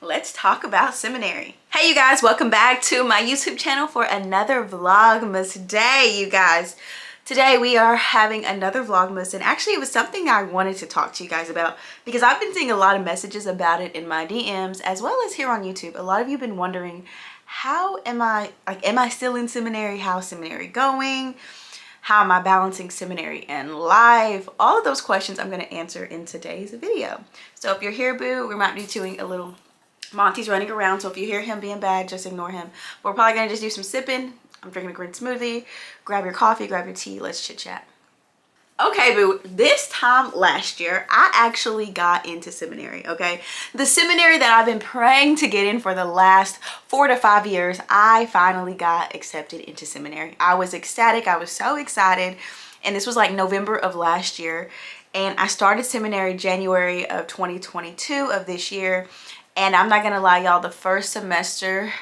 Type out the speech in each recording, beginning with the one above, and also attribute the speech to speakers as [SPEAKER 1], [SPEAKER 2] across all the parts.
[SPEAKER 1] let's talk about seminary. Hey you guys, welcome back to my YouTube channel for another Vlogmas day, you guys. Today we are having another Vlogmas, and actually it was something I wanted to talk to you guys about because I've been seeing a lot of messages about it in my DMs as well as here on YouTube. A lot of you have been wondering, how am I still in seminary? How's seminary going? How am I balancing seminary and life? All of those questions I'm going to answer in today's video. So if you're here, boo, we might be doing a little, Monty's running around, so if you hear him being bad, just ignore him. We're probably going to just do some sipping. I'm drinking a green smoothie. Grab your coffee, grab your tea, let's chit chat. Okay, boo, this time last year, I actually got into seminary, okay? The seminary that I've been praying to get in for the last 4 to 5 years, I finally got accepted into seminary. I was ecstatic, I was so excited, and this was like November of last year, and I started seminary January of 2022 of this year, and I'm not gonna lie, y'all, the first semester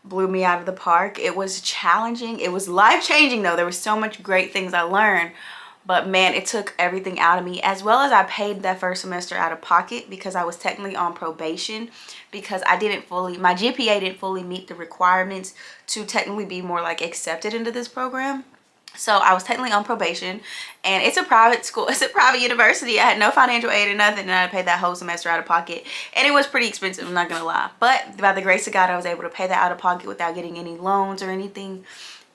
[SPEAKER 1] blew me out of the park. It was challenging, it was life-changing though. There were so much great things I learned. But man, it took everything out of me, as well as I paid that first semester out of pocket because I was technically on probation because my GPA didn't fully meet the requirements to technically be more like accepted into this program. So I was technically on probation, and it's a private school, it's a private university. I had no financial aid or nothing, and I had to pay that whole semester out of pocket, and it was pretty expensive, I'm not gonna lie. But by the grace of God, I was able to pay that out of pocket without getting any loans or anything.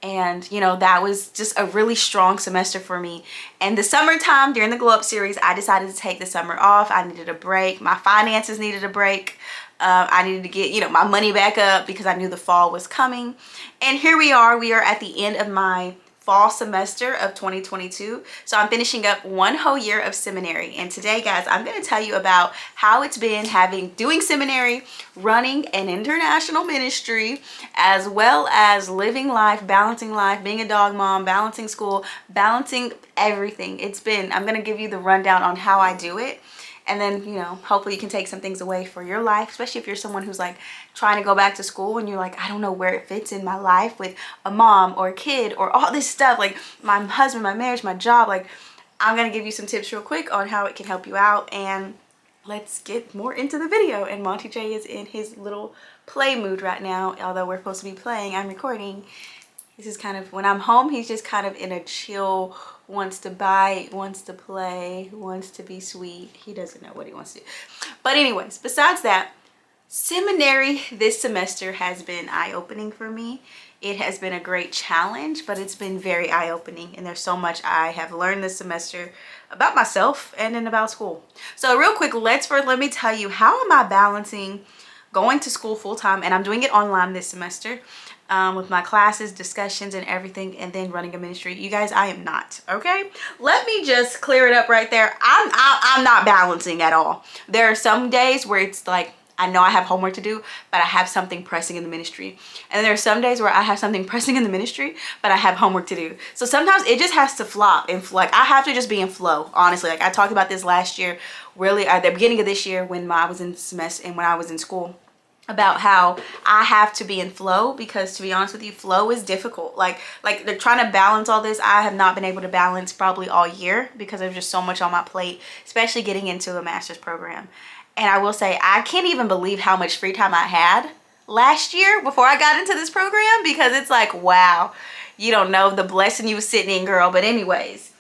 [SPEAKER 1] And you know, that was just a really strong semester for me. And the summertime during the glow up series, I decided to take the summer off. I needed a break, my finances needed a break. I needed to get, you know, my money back up because I knew the fall was coming. And here we are at the end of my fall semester of 2022. So I'm finishing up 1 whole year of seminary. And today, guys, I'm going to tell you about how it's been doing seminary, running an international ministry, as well as living life, balancing life, being a dog mom, balancing school, balancing everything. I'm going to give you the rundown on how I do it. And then, you know, hopefully you can take some things away for your life, especially if you're someone who's like trying to go back to school and you're like, I don't know where it fits in my life with a mom or a kid or all this stuff, like my husband, my marriage, my job. Like, I'm going to give you some tips real quick on how it can help you out. And let's get more into the video. And Monty J is in his little play mood right now. Although we're supposed to be playing, I'm recording. This is kind of, when I'm home, he's just kind of in a chill, wants to bite, wants to play, wants to be sweet. He doesn't know what he wants to do. But anyways, besides that, seminary this semester has been eye-opening for me. It has been a great challenge, but it's been very eye-opening. And there's so much I have learned this semester about myself and then about school. So real quick, let me tell you, how am I balancing going to school full-time, and I'm doing it online this semester, with my classes, discussions, and everything, and then running a ministry. You guys, I am not, okay? Let me just clear it up right there. I'm not balancing at all. There are some days where it's like, I know I have homework to do, but I have something pressing in the ministry. And there are some days where I have something pressing in the ministry, but I have homework to do. So sometimes it just has to flop, and like I have to just be in flow, honestly. Like I talked about this last year, really at the beginning of this year when I was in semester and when I was in school, about how I have to be in flow, because to be honest with you, flow is difficult. Like they're trying to balance all this. I have not been able to balance probably all year because there's just so much on my plate, especially getting into a master's program. And I will say, I can't even believe how much free time I had last year before I got into this program, because it's like, wow, you don't know the blessing you was sitting in, girl. But anyways,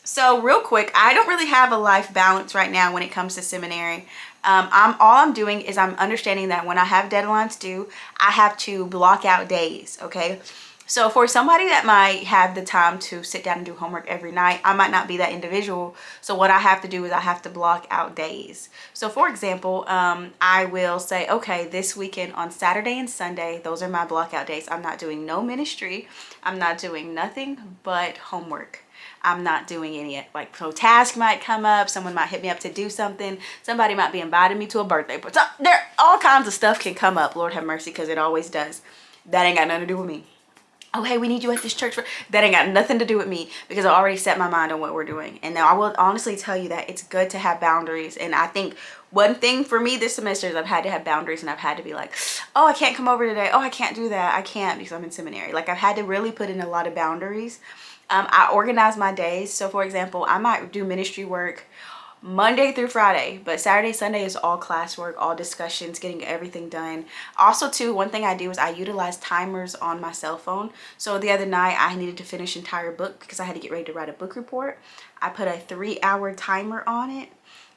[SPEAKER 1] so real quick, I don't really have a life balance right now when it comes to seminary. All I'm doing is I'm understanding that when I have deadlines due, I have to block out days, okay? So for somebody that might have the time to sit down and do homework every night, I might not be that individual. So what I have to do is I have to block out days. So for example, I will say, okay, this weekend on Saturday and Sunday, those are my block out days. I'm not doing no ministry. I'm not doing nothing but homework. I'm not doing any, like, so task might come up, someone might hit me up to do something, somebody might be inviting me to a birthday, but there, all kinds of stuff can come up, Lord have mercy, because it always does. That ain't got nothing to do with me. Oh, hey, we need you at this church. That ain't got nothing to do with me, because I already set my mind on what we're doing. And now I will honestly tell you that it's good to have boundaries. And I think one thing for me this semester is I've had to have boundaries, and I've had to be like, oh, I can't come over today. Oh, I can't do that. I can't because I'm in seminary. Like, I've had to really put in a lot of boundaries. I organize my days. So for example, I might do ministry work Monday through Friday, but Saturday, Sunday is all classwork, all discussions, getting everything done. Also too, one thing I do is I utilize timers on my cell phone. So the other night I needed to finish an entire book because I had to get ready to write a book report. I put a 3-hour timer on it,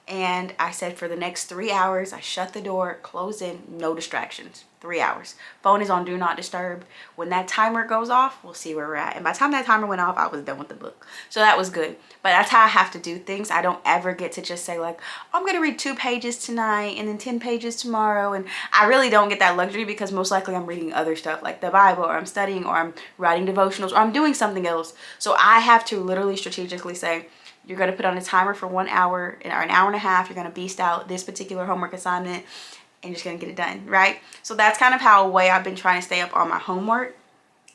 [SPEAKER 1] and I said for the next 3 hours, I shut the door, close in, no distractions. 3 hours. Phone is on do not disturb. When that timer goes off, we'll see where we're at. And by the time that timer went off, I was done with the book. So that was good. But that's how I have to do things. I don't ever get to just say like, oh, I'm going to read 2 pages tonight and then 10 pages tomorrow. And I really don't get that luxury because most likely I'm reading other stuff like the Bible, or I'm studying, or I'm writing devotionals, or I'm doing something else. So I have to literally strategically say, you're going to put on a timer for 1 hour or an hour and a half. You're going to beast out this particular homework assignment, and you're just going to get it done, right? So that's kind of how a way I've been trying to stay up on my homework,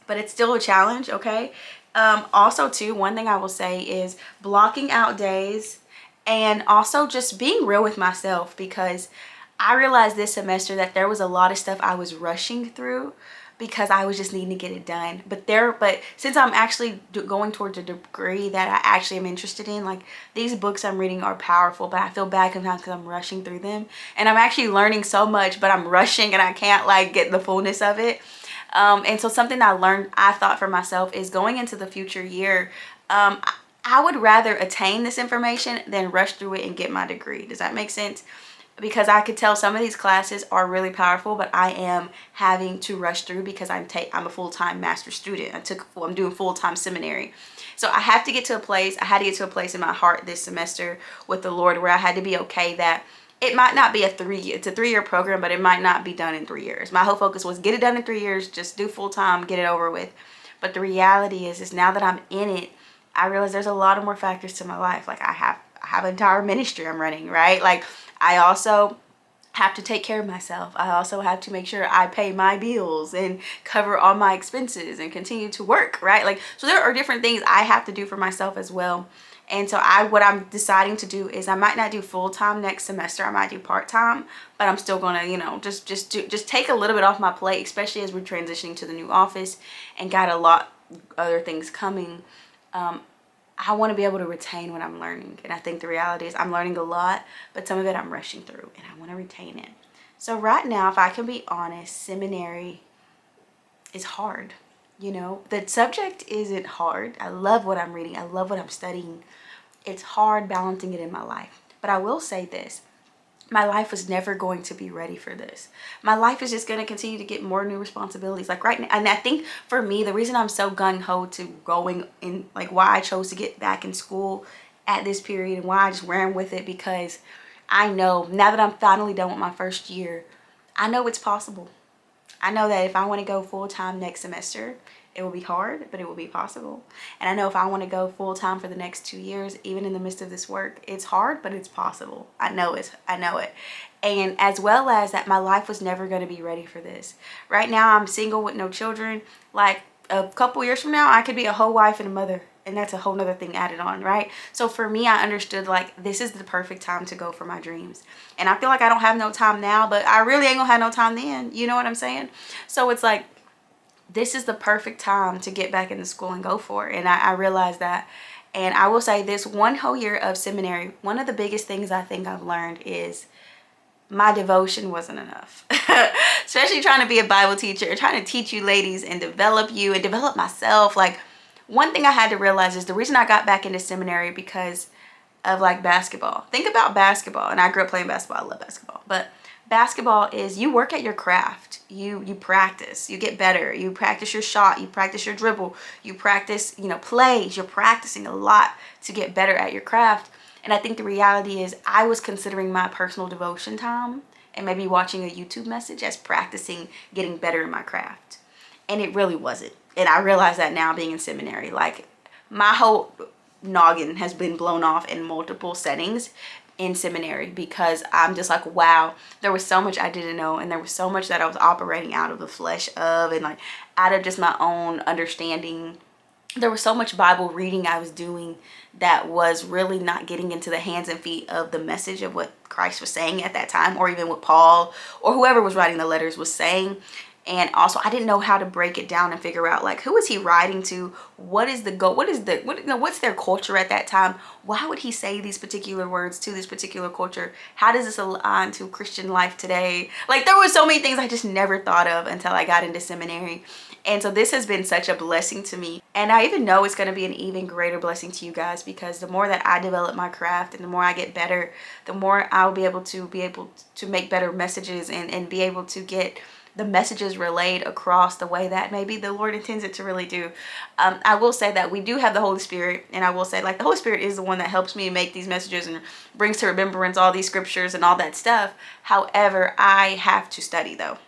[SPEAKER 1] but it's still a challenge, okay? Also too, one thing I will say is blocking out days, and also just being real with myself, because I realized this semester that there was a lot of stuff I was rushing through because I was just needing to get it done. But since I'm actually going towards a degree that I actually am interested in, like these books I'm reading are powerful, but I feel bad sometimes because I'm rushing through them, and I'm actually learning so much, but I'm rushing and I can't like get the fullness of it. And so something I thought for myself is going into the future year, I would rather attain this information than rush through it and get my degree. Does that make sense? Because I could tell some of these classes are really powerful, but I am having to rush through because I'm a full-time master's student. I'm doing full-time seminary. So I had to get to a place in my heart this semester with the Lord where I had to be okay that it might not be it's a 3-year program, but it might not be done in 3 years. My whole focus was get it done in 3 years, just do full-time, get it over with. But the reality is now that I'm in it, I realize there's a lot of more factors to my life. Like I have an entire ministry I'm running, right? Like I also have to take care of myself. I also have to make sure I pay my bills and cover all my expenses and continue to work, right? Like, so there are different things I have to do for myself as well. And so what I'm deciding to do is I might not do full-time next semester. I might do part-time, but I'm still going to, you know, just take a little bit off my plate, especially as we're transitioning to the new office and got a lot other things coming. I want to be able to retain what I'm learning. And I think the reality is I'm learning a lot, but some of it I'm rushing through and I want to retain it. So right now, if I can be honest, seminary is hard. You know, the subject isn't hard. I love what I'm reading. I love what I'm studying. It's hard balancing it in my life. But I will say this. My life was never going to be ready for this. My life is just going to continue to get more new responsibilities. Like right now, and I think for me, the reason I'm so gung-ho to going in, like why I chose to get back in school at this period and why I just ran with it, because I know now that I'm finally done with my first year, I know it's possible. I know that if I want to go full-time next semester, it will be hard, but it will be possible. And I know if I want to go full-time for the next 2 years, even in the midst of this work, it's hard, but it's possible. I know it. And as well as that, my life was never going to be ready for this. Right now, I'm single with no children. Like a couple years from now, I could be a whole wife and a mother. And that's a whole nother thing added on, right? So for me, I understood like this is the perfect time to go for my dreams. And I feel like I don't have no time now, but I really ain't gonna have no time then. You know what I'm saying? So it's like, this is the perfect time to get back into school and go for it. And I realized that. And I will say this one whole year of seminary, one of the biggest things I think I've learned is my devotion wasn't enough. Especially trying to be a Bible teacher, trying to teach you ladies and develop you and develop myself. Like one thing I had to realize is the reason I got back into seminary because of like basketball. Think about basketball. And I grew up playing basketball. I love basketball. But basketball is you work at your craft. You practice, you get better, you practice your shot, you practice your dribble, you practice, you know, plays. You're practicing a lot to get better at your craft. And I think the reality is I was considering my personal devotion time and maybe watching a YouTube message as practicing getting better in my craft. And it really wasn't. And I realize that now being in seminary, like my whole noggin has been blown off in multiple settings in seminary because I'm just like, wow, there was so much I didn't know, and there was so much that I was operating out of the flesh of and like out of just my own understanding. There was so much Bible reading I was doing that was really not getting into the hands and feet of the message of what Christ was saying at that time, or even what Paul or whoever was writing the letters was saying. And also I didn't know how to break it down and figure out like, who is he writing to? What is the goal? What's their culture at that time? Why would he say these particular words to this particular culture? How does this align to Christian life today? Like, there were so many things I just never thought of until I got into seminary. And so this has been such a blessing to me. And I even know it's going to be an even greater blessing to you guys, because the more that I develop my craft and the more I get better, the more I'll be able to make better messages and be able to get the messages relayed across the way that maybe the Lord intends it to really do. I will say that we do have the Holy Spirit, and I will say, like, the Holy Spirit is the one that helps me make these messages and brings to remembrance all these scriptures and all that stuff. However, I have to study though,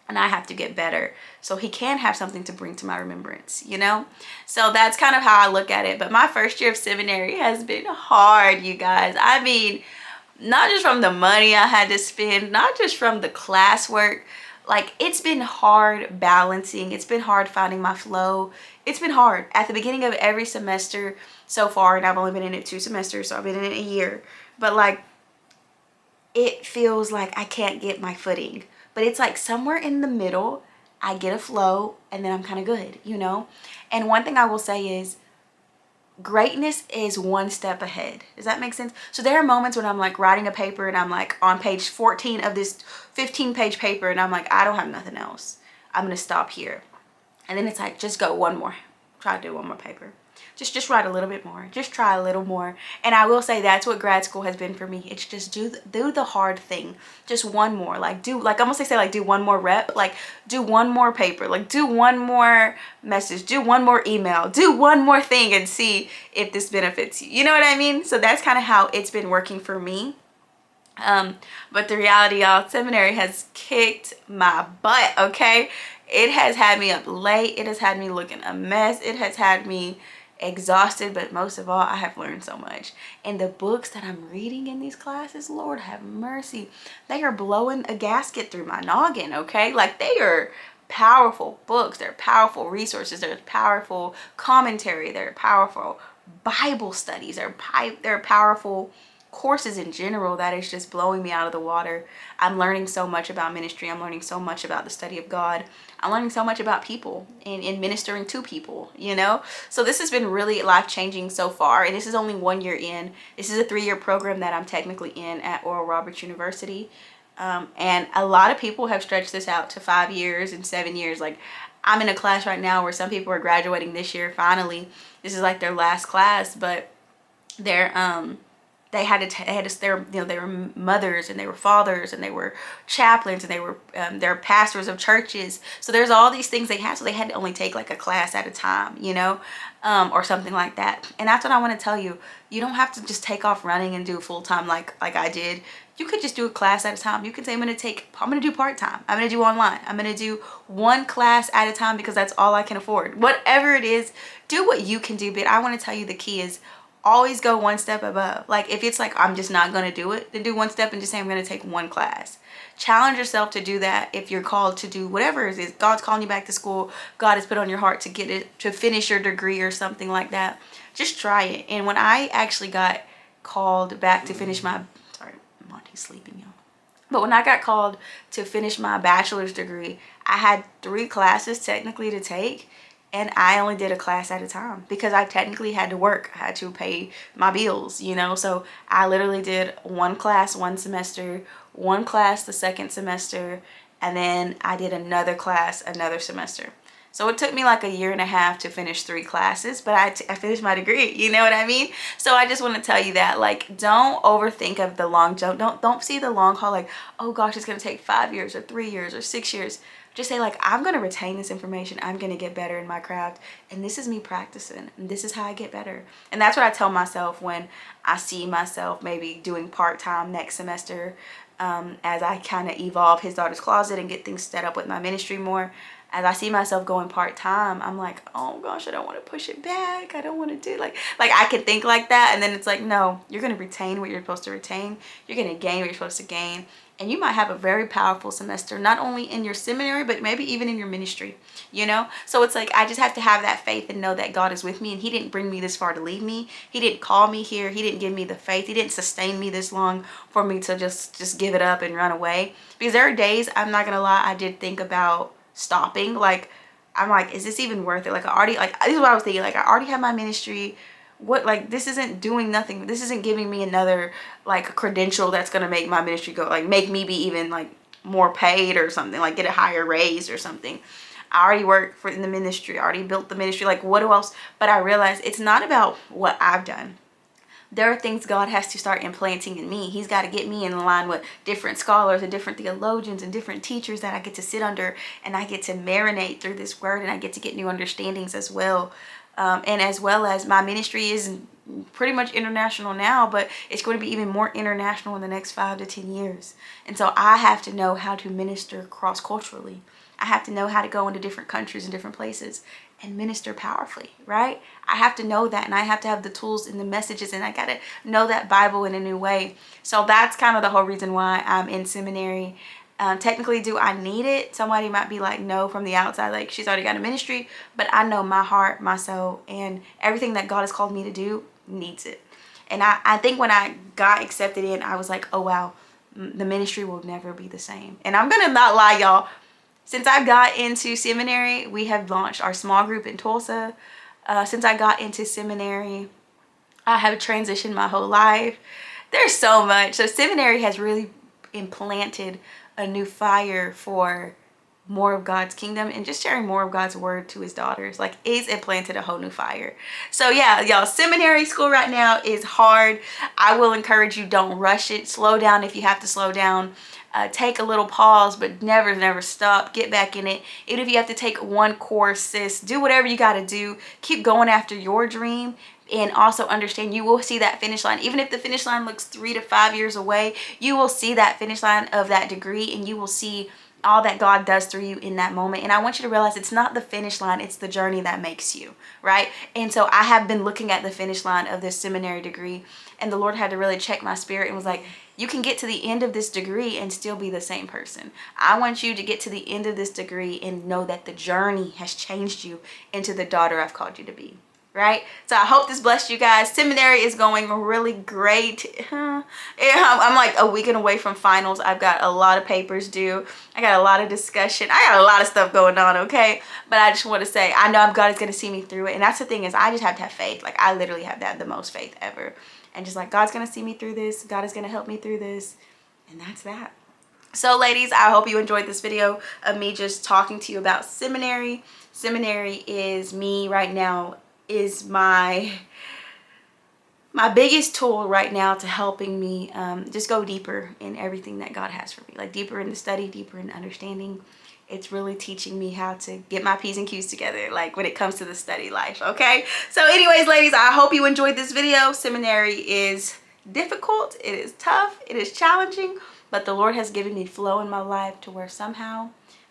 [SPEAKER 1] and I have to get better so he can have something to bring to my remembrance, you know? So that's kind of how I look at it. But my first year of seminary has been hard, you guys. I mean, not just from the money I had to spend, not just from the classwork. Like, it's been hard balancing. It's been hard finding my flow. It's been hard at the beginning of every semester so far, and I've only been in it 2 semesters, so I've been in it a year. But like, it feels like I can't get my footing. But it's like somewhere in the middle, I get a flow, and then I'm kind of good, you know? And one thing I will say is, greatness is one step ahead. Does that make sense? So there are moments when I'm like writing a paper and I'm like on page 14 of this 15-page paper, and I'm like, I don't have nothing else. I'm going to stop here. And then it's like, just go one more. Try to do one more paper. Just write a little bit more. Just try a little more. And I will say that's what grad school has been for me. It's just do the hard thing. Just one more. Like, do one more rep. Like, do one more paper. Like, do one more message. Do one more email. Do one more thing and see if this benefits you. You know what I mean? So that's kind of how it's been working for me. But the reality, y'all, seminary has kicked my butt, okay? It has had me up late. It has had me looking a mess. It has had me exhausted, but most of all, I have learned so much. And the books that I'm reading in these classes, Lord have mercy, they are blowing a gasket through my noggin, okay? Like, they are powerful books. They're powerful resources. They're powerful commentary. They're powerful Bible studies. They're powerful courses in general that is just blowing me out of the water. I'm learning so much about ministry. I'm learning so much about the study of God. I'm learning so much about people and ministering to people, you know? So this has been really life-changing so far. And this is only 1 year in. This is a 3-year program that I'm technically in at Oral Roberts University. And a lot of people have stretched this out to 5 years and 7 years. Like, I'm in a class right now where some people are graduating this year. Finally, this is like their last class, but they're, they were mothers and they were fathers and they were chaplains and they're pastors of churches. So there's all these things they had. So they had to only take like a class at a time, you know, or something like that. And that's what I want to tell you. You don't have to just take off running and do full time like I did. You could just do a class at a time. You could say, I'm going to do part-time. I'm going to do online. I'm going to do one class at a time because that's all I can afford. Whatever it is, do what you can do. But I want to tell you, the key is always go one step above. Like, if it's like, I'm just not going to do it, then do one step and just say, I'm going to take one class. Challenge yourself to do that. If you're called to do whatever it is, God's calling you back to school, God has put on your heart to get it, to finish your degree or something like that, just try it. And when I actually got called back to finish my, sorry, Monty's sleeping, y'all. But when I got called to finish my bachelor's degree, I had 3 classes technically to take. And I only did a class at a time because I technically had to work. I had to pay my bills, you know. So I literally did one class one semester, one class the second semester, and then I did another class another semester. So it took me like 1.5 years to finish 3 classes, but I finished my degree, you know what I mean? So I just want to tell you that, like, don't overthink of the long jump. Don't see the long haul like, oh gosh, it's going to take 5 years or 3 years or 6 years. Just say, like, I'm going to retain this information. I'm going to get better in my craft. And this is me practicing. And this is how I get better. And that's what I tell myself when I see myself maybe doing part-time next semester, as I kind of evolve His Daughter's Closet and get things set up with my ministry more. As I see myself going part-time, I'm like, oh gosh, I don't want to push it back. I don't want to do like I can think like that. And then it's like, no, you're going to retain what you're supposed to retain. You're going to gain what you're supposed to gain. And you might have a very powerful semester, not only in your seminary, but maybe even in your ministry, you know? So it's like, I just have to have that faith and know that God is with me, and He didn't bring me this far to leave me. He didn't call me here. He didn't give me the faith. He didn't sustain me this long for me to just give it up and run away. Because there are days, I'm not going to lie, I did think about stopping. Like, I'm like, is this even worth it? Like, I already, like, this is what I was thinking. Like, I already have my ministry. What, like, this isn't doing nothing. This isn't giving me another, like, credential that's going to make my ministry go, like, make me be even, like, more paid or something, like get a higher raise or something. I already work in the ministry. I already built the ministry. Like, what else? But I realized it's not about what I've done. There are things God has to start implanting in me. He's got to get me in line with different scholars and different theologians and different teachers that I get to sit under, and I get to marinate through this word, and I get to get new understandings as well. And as well as my ministry is pretty much international now, but it's going to be even more international in the next 5 to 10 years. And so I have to know how to minister cross-culturally. I have to know how to go into different countries and different places and minister powerfully, right? I have to know that, and I have to have the tools and the messages, and I got to know that Bible in a new way. So that's kind of the whole reason why I'm in seminary. Technically, do I need it? Somebody might be like, no, from the outside, like, she's already got a ministry, but I know my heart, my soul, and everything that God has called me to do needs it. And I think when I got accepted in, I was like, oh wow, the ministry will never be the same. And I'm gonna not lie, y'all, since I got into seminary, we have launched our small group in Tulsa. Since I got into seminary, I have transitioned my whole life. There's so much. So seminary has really implanted a new fire for more of God's kingdom and just sharing more of God's word to his daughters. Like, it's implanted a whole new fire. So yeah, y'all, seminary school right now is hard. I will encourage you, don't rush it. Slow down if you have to slow down. Take a little pause, but never stop. Get back in it. Even if you have to take one course, sis, do whatever you got to do. Keep going after your dream. And also understand, you will see that finish line. Even if the finish line looks 3 to 5 years away, you will see that finish line of that degree, and you will see all that God does through you in that moment. And I want you to realize it's not the finish line, it's the journey that makes you, right? And so I have been looking at the finish line of this seminary degree, and the Lord had to really check my spirit and was like, you can get to the end of this degree and still be the same person. I want you to get to the end of this degree and know that the journey has changed you into the daughter I've called you to be. Right? So I hope this blessed you guys. Seminary is going really great. I'm like a weekend away from finals. I've got a lot of papers due. I got a lot of discussion. I got a lot of stuff going on, okay? But I just want to say, I know God is going to see me through it. And that's the thing, is I just have to have faith. Like, I literally have to have the most faith ever. And just like, God's going to see me through this. God is going to help me through this. And that's that. So ladies, I hope you enjoyed this video of me just talking to you about seminary. Seminary is me right now, is my biggest tool right now to helping me just go deeper in everything that God has for me, like deeper in the study, deeper in understanding. It's really teaching me how to get my P's and Q's together, like when it comes to the study life, okay? So anyways, ladies, I hope you enjoyed this video. Seminary is difficult, it is tough, it is challenging, but the Lord has given me flow in my life to where somehow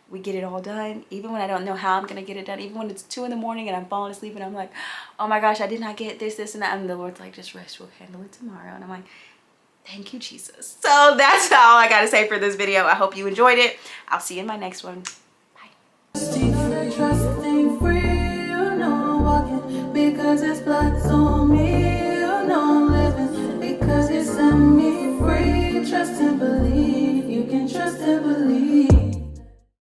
[SPEAKER 1] we get it all done, even when I don't know how I'm gonna get it done, even when it's 2 in the morning and I'm falling asleep and I'm like, oh my gosh, I did not get this, and that, and the Lord's like, just rest, we'll handle it tomorrow. And I'm like, thank you, Jesus. So that's all I gotta say for this video. I hope you enjoyed it. I'll see you in my next one. Bye.